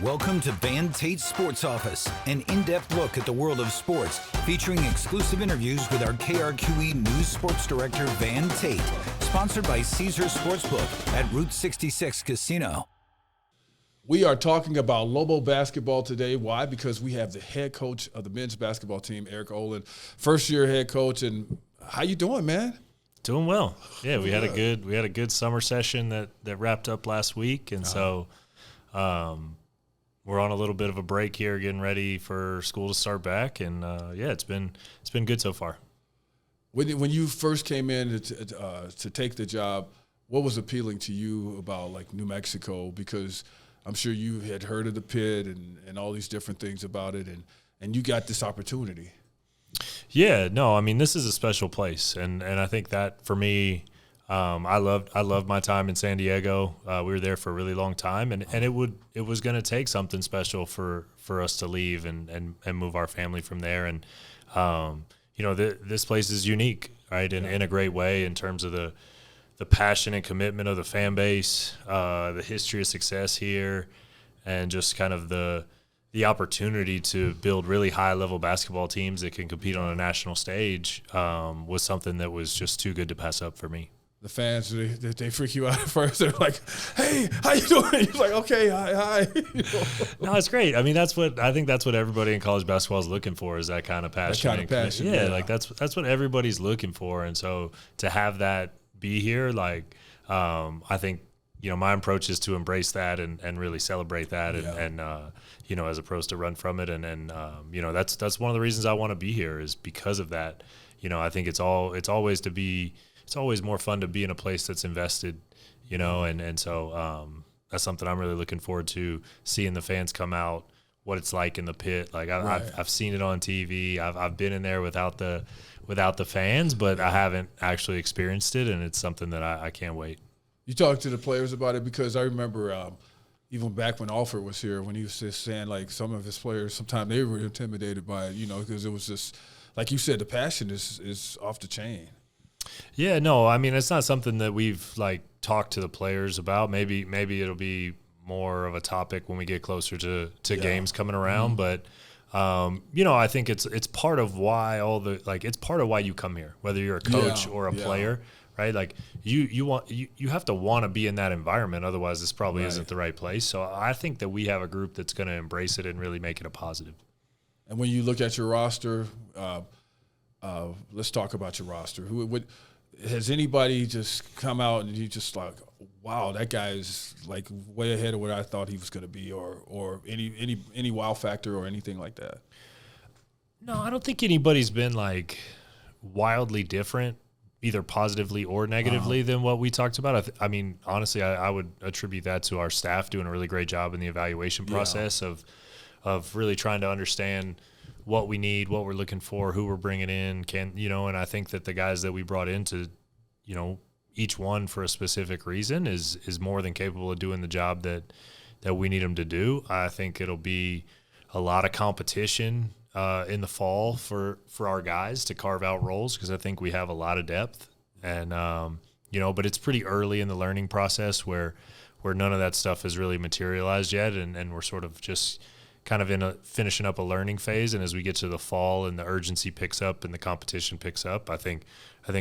Welcome to Van Tate Sports Office, an in-depth look at the world of sports, featuring exclusive interviews with our KRQE News Sports Director, Van Tate, sponsored by Caesars Sportsbook at Route 66 Casino. We are talking about Lobo Basketball today. Why? Because we have the head coach of the men's basketball team, Eric Olen, first-year head coach. And how you doing, man? Doing well. Yeah, we had a good summer session that wrapped up last week, and so we're on a little bit of a break here, getting ready for school to start back. And it's been good so far. When you first came in to take the job, what was appealing to you about like New Mexico? Because I'm sure you had heard of the pit and all these different things about it, and you got this opportunity. Yeah, no, I mean, this is a special place, and I think that for me, I loved my time in San Diego. We were there for a really long time, and it was going to take something special for us to leave and move our family from there. And this place is unique, right, in a great way in terms of the passion and commitment of the fan base, the history of success here, and just kind of the opportunity to build really high-level basketball teams that can compete on a national stage was something that was just too good to pass up for me. The fans, they freak you out at first. They're like, "Hey, how you doing?" You're like, "Okay, hi." No, it's great. I mean, I think that's what everybody in college basketball is looking for, is that kind of passion. That kind of passion. Yeah, like that's what everybody's looking for. And so to have that be here, like, I think, my approach is to embrace that and really celebrate that and as opposed to run from it. And that's one of the reasons I want to be here, is because of that. I think it's always more fun to be in a place that's invested, and so that's something I'm really looking forward to, seeing the fans come out, what it's like in the pit. Like I've seen it on TV. I've been in there without the fans, but I haven't actually experienced it, and it's something that I can't wait. You talked to the players about it, because I remember even back when Alford was here, when he was just saying like some of his players, sometimes they were intimidated by it, because it was just, like you said, the passion is off the chain. Yeah, no, I mean, it's not something that we've like talked to the players about. Maybe it'll be more of a topic when we get closer to games coming around. Mm-hmm. But I think it's part of why it's part of why you come here, whether you're a coach or a player, right? Like you have to want to be in that environment. Otherwise, this probably isn't the right place. So I think that we have a group that's going to embrace it and really make it a positive. And when you look at your roster, let's talk about your roster. Has anybody just come out and you just like, wow, that guy is like way ahead of what I thought he was going to be, or any wow factor or anything like that? No, I don't think anybody's been like wildly different, either positively or negatively, than what we talked about. I mean, honestly, I would attribute that to our staff doing a really great job in the evaluation process of really trying to understand what we need, what we're looking for, who we're bringing in, and I think that the guys that we brought into, each one for a specific reason is more than capable of doing the job that we need them to do. I think it'll be a lot of competition in the fall for our guys to carve out roles, because I think we have a lot of depth, and but it's pretty early in the learning process where none of that stuff has really materialized yet, and we're sort of just kind of finishing up a learning phase. And as we get to the fall and the urgency picks up and the competition picks up, I think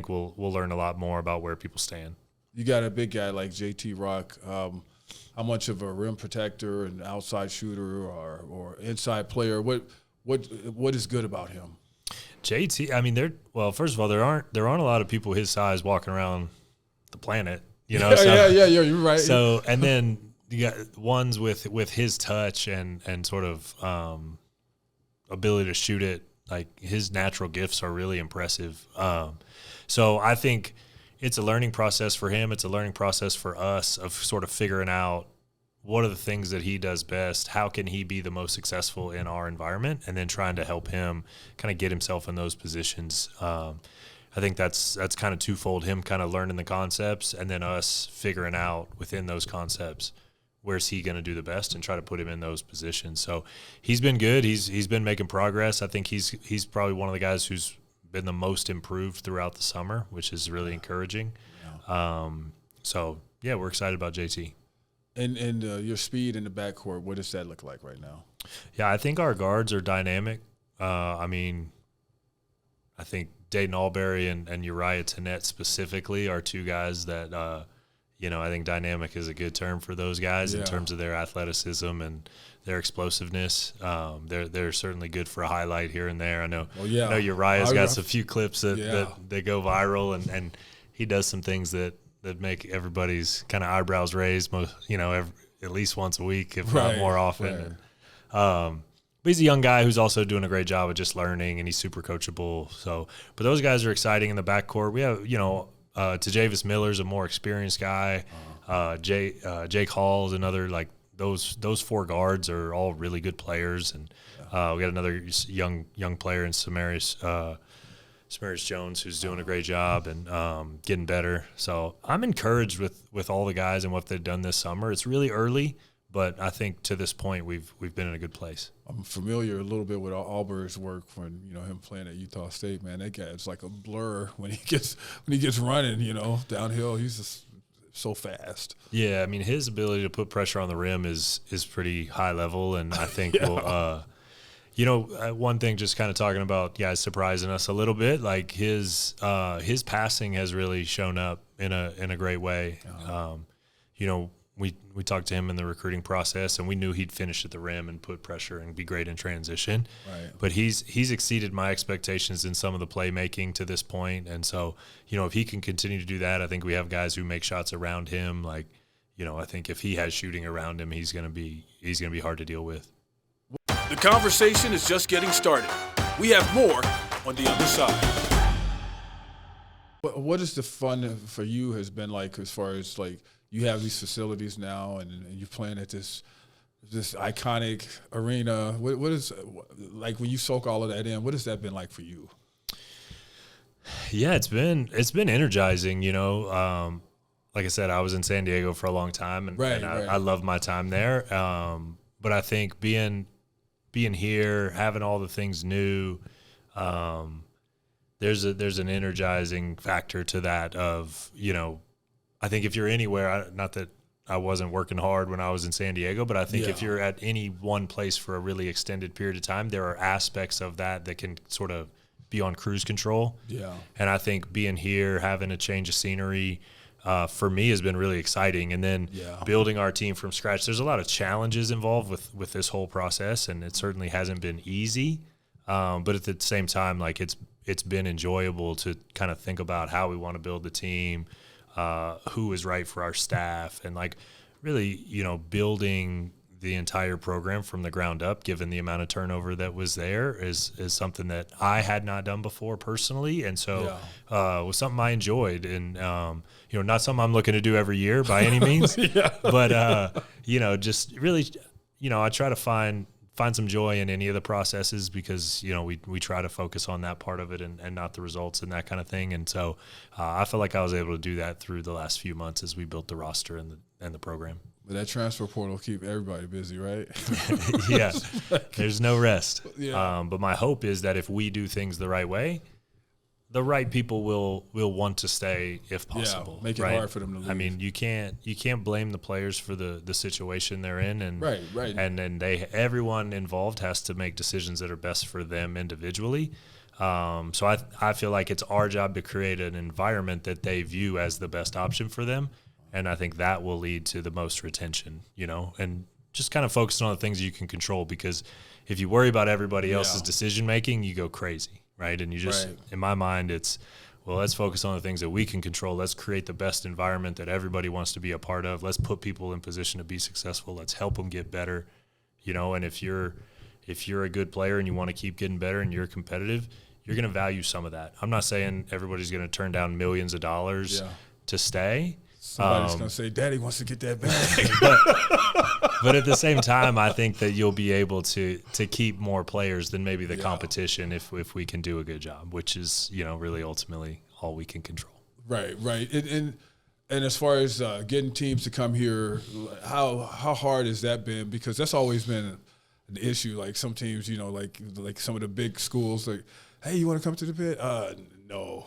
we'll learn a lot more about where people stand. You got a big guy like JT Rock. How much of a rim protector and outside shooter or inside player? What is good about him? JT, I mean, first of all, there aren't a lot of people his size walking around the planet, Yeah, you're right. So, and then you got ones with his touch and sort of ability to shoot it. Like, his natural gifts are really impressive. So I think it's a learning process for him. It's a learning process for us of sort of figuring out what are the things that he does best, how can he be the most successful in our environment, and then trying to help him kind of get himself in those positions. I think that's kind of twofold, him kind of learning the concepts and then us figuring out within those concepts where's he going to do the best and try to put him in those positions. So he's been good. He's been making progress. I think he's probably one of the guys who's been the most improved throughout the summer, which is really encouraging. So, yeah, we're excited about JT. And your speed in the backcourt, what does that look like right now? Yeah, I think our guards are dynamic. I think Dayton Albury and Uriah Tenet specifically are two guys that, I think dynamic is a good term for those guys in terms of their athleticism and their explosiveness. They're certainly good for a highlight here and there. I know Uriah's got a few clips that go viral, and he does some things that make everybody's kind of eyebrows raised, at least once a week, if not more often. Right. But he's a young guy who's also doing a great job of just learning, and he's super coachable. So, but those guys are exciting in the backcourt. We have, Tajavis Miller's a more experienced guy. Jake Hall's another, like those four guards are all really good players. And we got another young player in Samarius Jones who's doing a great job and getting better. So I'm encouraged with all the guys and what they've done this summer. It's really early, but I think to this point we've been in a good place. I'm familiar a little bit with Albury's work when him playing at Utah State. Man, that guy is like a blur when he gets running. Downhill, he's just so fast. Yeah, I mean his ability to put pressure on the rim is pretty high level, and I think one thing, just kind of talking about guys surprising us a little bit, like his passing has really shown up in a great way. We talked to him in the recruiting process, and we knew he'd finish at the rim and put pressure and be great in transition. Right. But he's exceeded my expectations in some of the playmaking to this point, and so if he can continue to do that, I think we have guys who make shots around him. Like I think if he has shooting around him, he's gonna be hard to deal with. The conversation is just getting started. We have more on the other side. What is the fun for you has been like, as far as like you have these facilities now and you're playing at this iconic arena? What is, like, when you soak all of that in, what has that been like for you? Yeah, it's been energizing. Like I said, I was in San Diego for a long time, and I love my time there. But I think being here, having all the things new, there's an energizing factor to that of, I think if you're anywhere, not that I wasn't working hard when I was in San Diego, but I think if you're at any one place for a really extended period of time, there are aspects of that can sort of be on cruise control. Yeah. And I think being here, having a change of scenery, for me has been really exciting. And then building our team from scratch, there's a lot of challenges involved with this whole process, and it certainly hasn't been easy. But at the same time, like it's been enjoyable to kind of think about how we want to build the team, who is right for our staff, and like really, building the entire program from the ground up, given the amount of turnover that was there, is something that I had not done before personally. And so was something I enjoyed, and not something I'm looking to do every year by any means, but just really, I try to find some joy in any of the processes, because we try to focus on that part of it and not the results and that kind of thing. And so I feel like I was able to do that through the last few months as we built the roster and the program. But that transfer portal will keep everybody busy, right? Yeah, there's no rest. Yeah. But my hope is that if we do things the right way, the right people will want to stay if possible. Yeah, make it hard for them to leave. I mean, you can't blame the players for the situation they're in, and right. And then everyone involved has to make decisions that are best for them individually. So I feel like it's our job to create an environment that they view as the best option for them, and I think that will lead to the most retention. And just kind of focusing on the things you can control, because if you worry about everybody else's decision making, you go crazy. Right. And you just, in my mind, it's, well, let's focus on the things that we can control. Let's create the best environment that everybody wants to be a part of. Let's put people in position to be successful. Let's help them get better. And if you're a good player and you want to keep getting better and you're competitive, you're going to value some of that. I'm not saying everybody's going to turn down millions of dollars to stay. Somebody's going to say, Daddy wants to get that back. But at the same time, I think that you'll be able to keep more players than maybe the competition if we can do a good job, which is, really ultimately all we can control. Right. And as far as getting teams to come here, how hard has that been? Because that's always been an issue. Like some teams, like some of the big schools, like, hey, you want to come to the pit? No.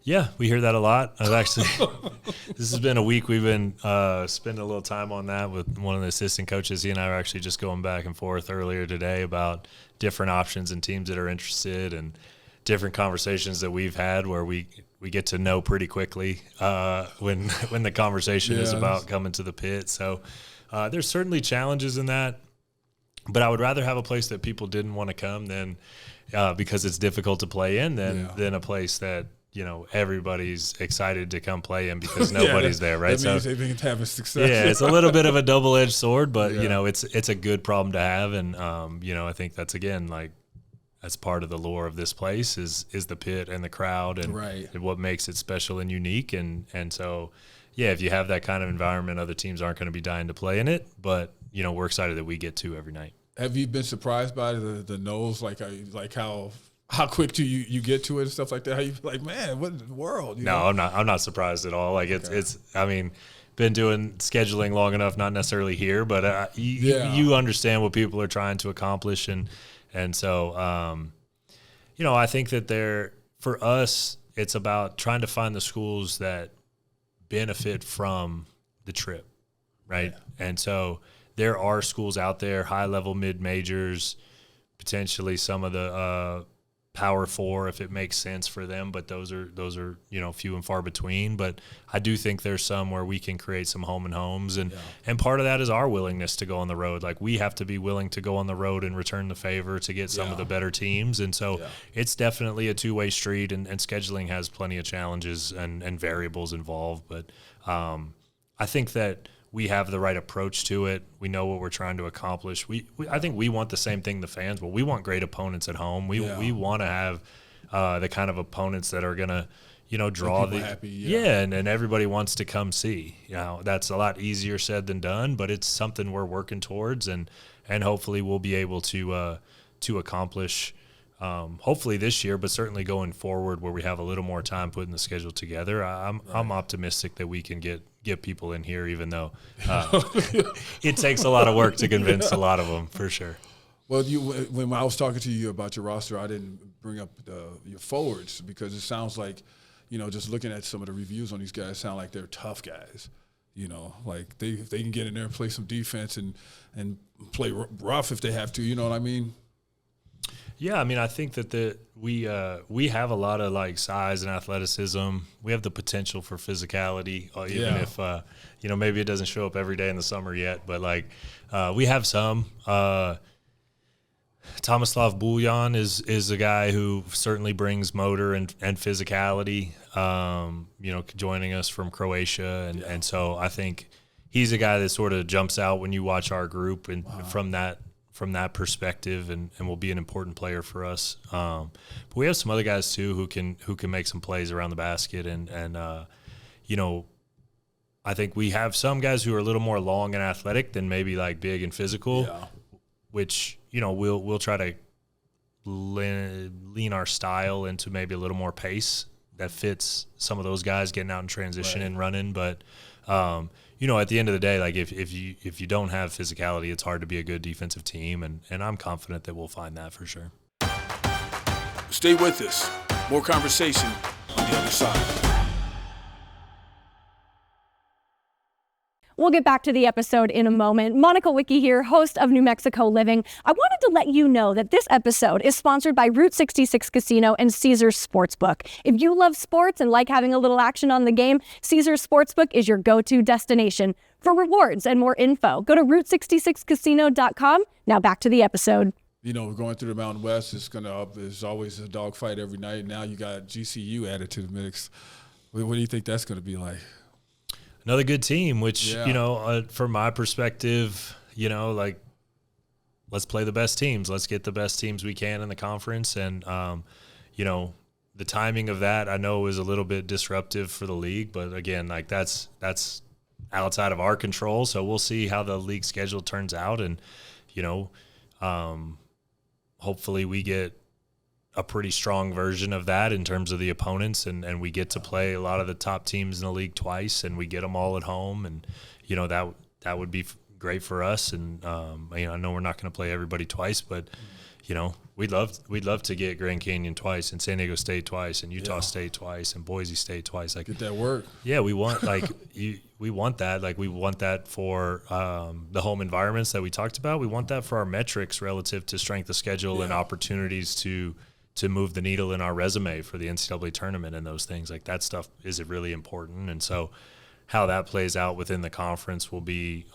Yeah, we hear that a lot. I've actually, this has been a week we've been spending a little time on that with one of the assistant coaches. He and I are actually just going back and forth earlier today about different options and teams that are interested and different conversations that we've had where we get to know pretty quickly when the conversation is about coming to the pit. So there's certainly challenges in that, but I would rather have a place that people didn't want to come than because it's difficult to play in than a place that, you know, everybody's excited to come play in because nobody's there, right? That means they can have a success. Yeah, it's a little bit of a double-edged sword, but, you know, it's a good problem to have. And, you know, I think that's, again, like, that's part of the lore of this place is the pit and the crowd and what makes it special and unique. And so, yeah, if you have that kind of environment, other teams aren't going to be dying to play in it. But, you know, we're excited that we get to every night. Have you been surprised by the no's, like how quick do you get to it and stuff like that? How you like, man, what in the world? You know? I'm not surprised at all. Like it's I mean, been doing scheduling long enough, not necessarily here, but you understand what people are trying to accomplish, and so you know, I think that for us, it's about trying to find the schools that benefit from the trip, right? Yeah. And so there are schools out there, high level mid majors, potentially some of the Power 4 if it makes sense for them, but those are you know, few and far between. But I do think there's some where we can create some home and homes, and part of that is our willingness to go on the road. Like, we have to be willing to go on the road and return the favor to get some of the better teams, and so it's definitely a two-way street, and scheduling has plenty of challenges and variables involved. But I think that we have the right approach to it. We know what we're trying to accomplish. I think we want the same thing the fans will. We want great opponents at home. We want to have the kind of opponents that are going to, you know, draw the happy, and everybody wants to come see. You know, that's a lot easier said than done, but it's something we're working towards, and hopefully we'll be able to accomplish. Hopefully this year, but certainly going forward, where we have a little more time putting the schedule together, I'm optimistic that we can get people in here, even though it takes a lot of work to convince a lot of them, for sure. Well, when I was talking to you about your roster, I didn't bring up your forwards because it sounds like, you know, just looking at some of the reviews on these guys, sound like they're tough guys. You know, like they can get in there and play some defense and play rough if they have to. You know what I mean? Yeah, I mean, I think that we have a lot of, like, size and athleticism. We have the potential for physicality, even if you know, maybe it doesn't show up every day in the summer yet. But, like, we have some. Tomislav Buljan is a guy who certainly brings motor and physicality. You know, joining us from Croatia, and so I think he's a guy that sort of jumps out when you watch our group, and from that perspective, and will be an important player for us. But we have some other guys too who can make some plays around the basket, and you know, I think we have some guys who are a little more long and athletic than maybe like big and physical, which, you know, we'll try to lean our style into maybe a little more pace that fits some of those guys getting out in transition and running. But you know, at the end of the day, like if you don't have physicality, it's hard to be a good defensive team, and I'm confident that we'll find that for sure. Stay with us. More conversation on the other side. We'll get back to the episode in a moment. Monica Wicki here, host of New Mexico Living. I wanted to let you know that this episode is sponsored by Route 66 Casino and Caesars Sportsbook. If you love sports and like having a little action on the game, Caesars Sportsbook is your go-to destination. For rewards and more info, go to Route66Casino.com. Now back to the episode. You know, going through the Mountain West, there's always a dogfight every night. Now you got GCU added to the mix. What do you think that's going to be like? Another good team, which, you know, from my perspective, you know, like, let's play the best teams. Let's get the best teams we can in the conference. And, you know, the timing of that I know is a little bit disruptive for the league. But, again, like, that's outside of our control. So we'll see how the league schedule turns out. And, you know, hopefully we get a pretty strong version of that in terms of the opponents, and we get to play a lot of the top teams in the league twice, and we get them all at home, and, you know, that would be great for us. And I know we're not going to play everybody twice, but we'd love to get Grand Canyon twice and San Diego State twice and Utah State twice and Boise State twice. Like, get that work. Yeah, we want we want that. Like, we want that for the home environments that we talked about. We want that for our metrics relative to strength of schedule and opportunities to move the needle in our resume for the NCAA tournament and those things. Like, that stuff is really important. And so how that plays out within the conference will be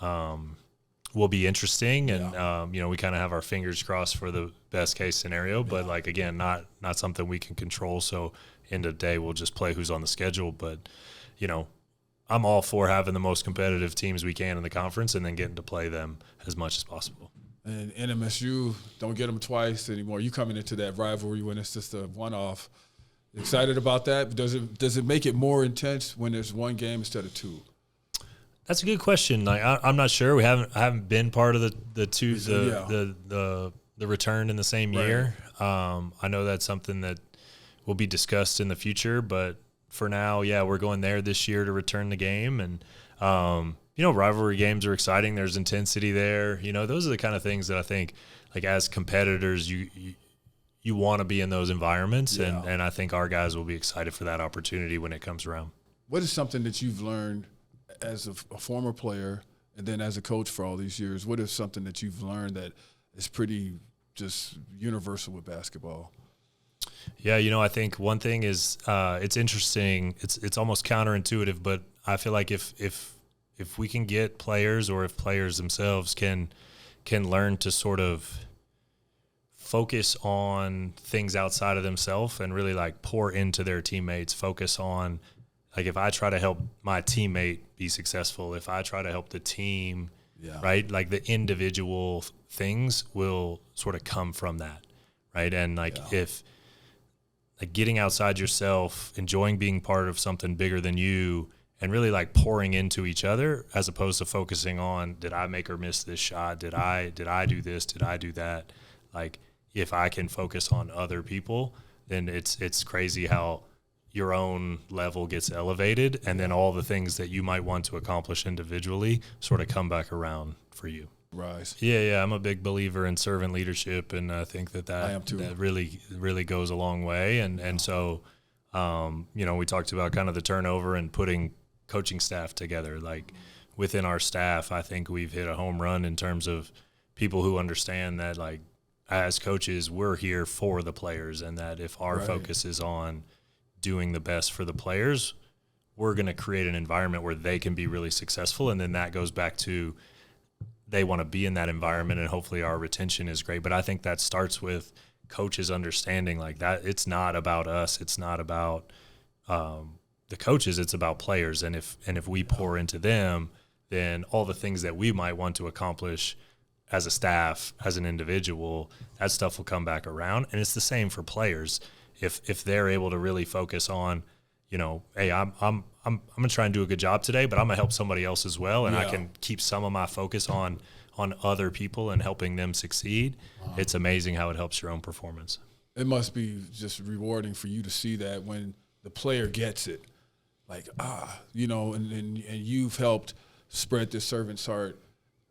interesting. And, we kind of have our fingers crossed for the best case scenario, but like, again, not something we can control. So end of the day, we'll just play who's on the schedule. But, I'm all for having the most competitive teams we can in the conference and then getting to play them as much as possible. And NMSU, don't get them twice anymore. You coming into that rivalry when it's just a one-off. Excited about that? Does it make it more intense when there's one game instead of two? That's a good question. Like, I'm not sure. I haven't been part of the return in the same year. I know that's something that will be discussed in the future, but for now, we're going there this year to return the game. And rivalry games are exciting. There's intensity there. Those are the kind of things that I think, like, as competitors, you want to be in those environments, and I think our guys will be excited for that opportunity when it comes around. What is something that you've learned as a former player and then as a coach for all these years? What is something that you've learned that is pretty just universal with basketball? Yeah, I think one thing is it's interesting. It's almost counterintuitive, but I feel like if we can get players, or if players themselves can learn to sort of focus on things outside of themselves and really, like, pour into their teammates, focus on, like, if I try to help my teammate be successful, if I try to help the team, right, like, the individual things will sort of come from that, right? And, like, if – like, getting outside yourself, enjoying being part of something bigger than you, and really, like, pouring into each other as opposed to focusing on, did I make or miss this shot? Did I do this? Did I do that? Like, if I can focus on other people, then it's crazy how your own level gets elevated, and then all the things that you might want to accomplish individually sort of come back around for you. Rise. Yeah, I'm a big believer in servant leadership, and I think that I am too. That really goes a long way. And so, we talked about kind of the turnover and putting coaching staff together. Like, within our staff, I think we've hit a home run in terms of people who understand that, like, as coaches, we're here for the players, and that if our focus is on doing the best for the players, we're going to create an environment where they can be really successful. And then that goes back to, they want to be in that environment, and hopefully our retention is great. But I think that starts with coaches understanding, like, that it's not about us. It's not about the coaches. It's about players. And if we pour into them, then all the things that we might want to accomplish as a staff, as an individual, that stuff will come back around. And it's the same for players. If they're able to really focus on, hey, I'm gonna try and do a good job today, but I'm gonna help somebody else as well, and I can keep some of my focus on other people and helping them succeed. It's amazing how it helps your own performance. It must be just rewarding for you to see that when the player gets it, like, and you've helped spread this servant's heart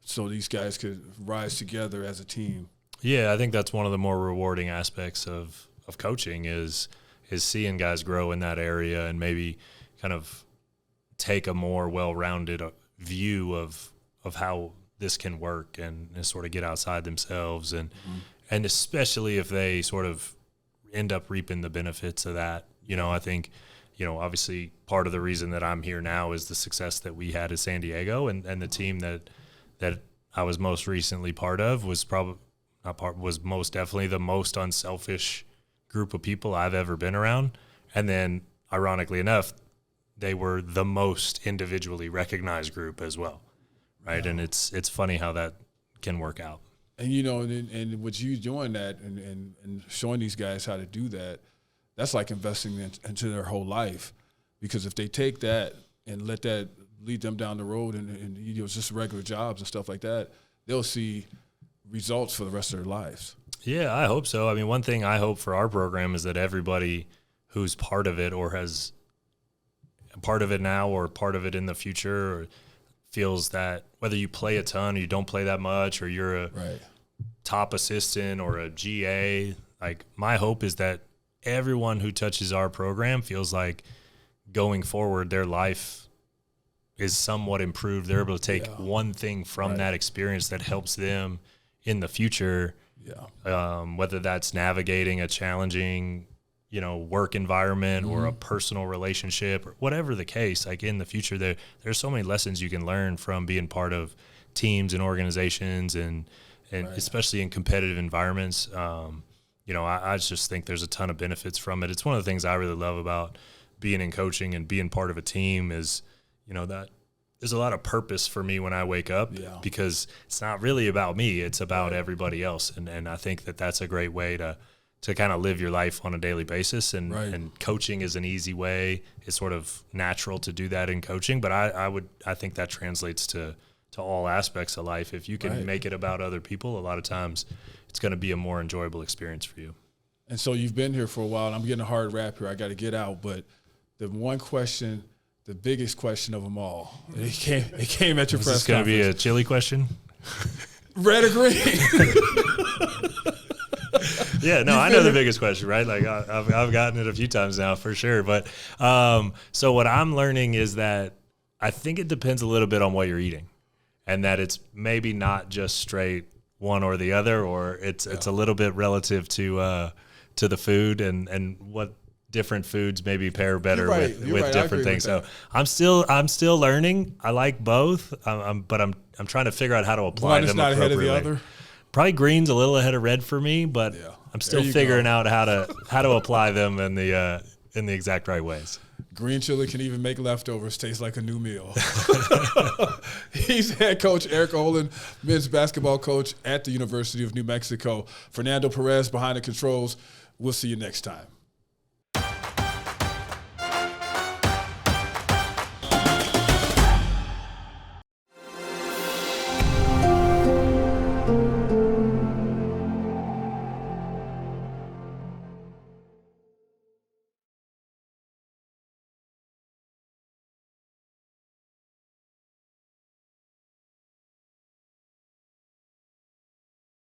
so these guys could rise together as a team. Yeah, I think that's one of the more rewarding aspects of coaching is seeing guys grow in that area and maybe kind of take a more well-rounded view of how this can work and sort of get outside themselves. And especially if they sort of end up reaping the benefits of that. I think, obviously part of the reason that I'm here now is the success that we had at San Diego, and the team that I was most recently part of was most definitely the most unselfish group of people I've ever been around. And then, ironically enough, they were the most individually recognized group as well, right? And it's funny how that can work out. And and with you doing that and showing these guys how to do that, that's like investing into their whole life. Because if they take that and let that lead them down the road and just regular jobs and stuff like that, they'll see results for the rest of their lives. Yeah, I hope so. I mean, one thing I hope for our program is that everybody who's part of it or has part of it now or part of it in the future or feels that whether you play a ton or you don't play that much, or you're a top assistant or a GA, like my hope is that everyone who touches our program feels like going forward their life is somewhat improved. They're able to take one thing from that experience that helps them in the future. Whether that's navigating a challenging, work environment or a personal relationship or whatever the case, like in the future, there's so many lessons you can learn from being part of teams and organizations and especially in competitive environments. I just think there's a ton of benefits from it. It's one of the things I really love about being in coaching and being part of a team is, that there's a lot of purpose for me when I wake up because it's not really about me. It's about everybody else. And I think that that's a great way to kind of live your life on a daily basis. And coaching is an easy way. It's sort of natural to do that in coaching, but I think that translates to all aspects of life. If you can make it about other people, a lot of times it's going to be a more enjoyable experience for you. And so you've been here for a while, and I'm getting a hard wrap here. I got to get out, but the one question, the biggest question of them all, it came at your press conference. Is this going to be a chilly question? Red or green? Yeah, no, I know the biggest question, right? Like I've gotten it a few times now for sure. But so what I'm learning is that I think it depends a little bit on what you're eating, and that it's maybe not just straight one or the other, or it's a little bit relative to the food and what different foods maybe pair better with different things. So I'm still learning. I like both, but I'm trying to figure out how to apply them appropriately. One is not ahead of the other. Probably green's a little ahead of red for me, but I'm still figuring out how to apply them in the exact right ways. Green chili can even make leftovers taste like a new meal. He's head coach Eric Olen, men's basketball coach at the University of New Mexico. Fernando Perez behind the controls. We'll see you next time.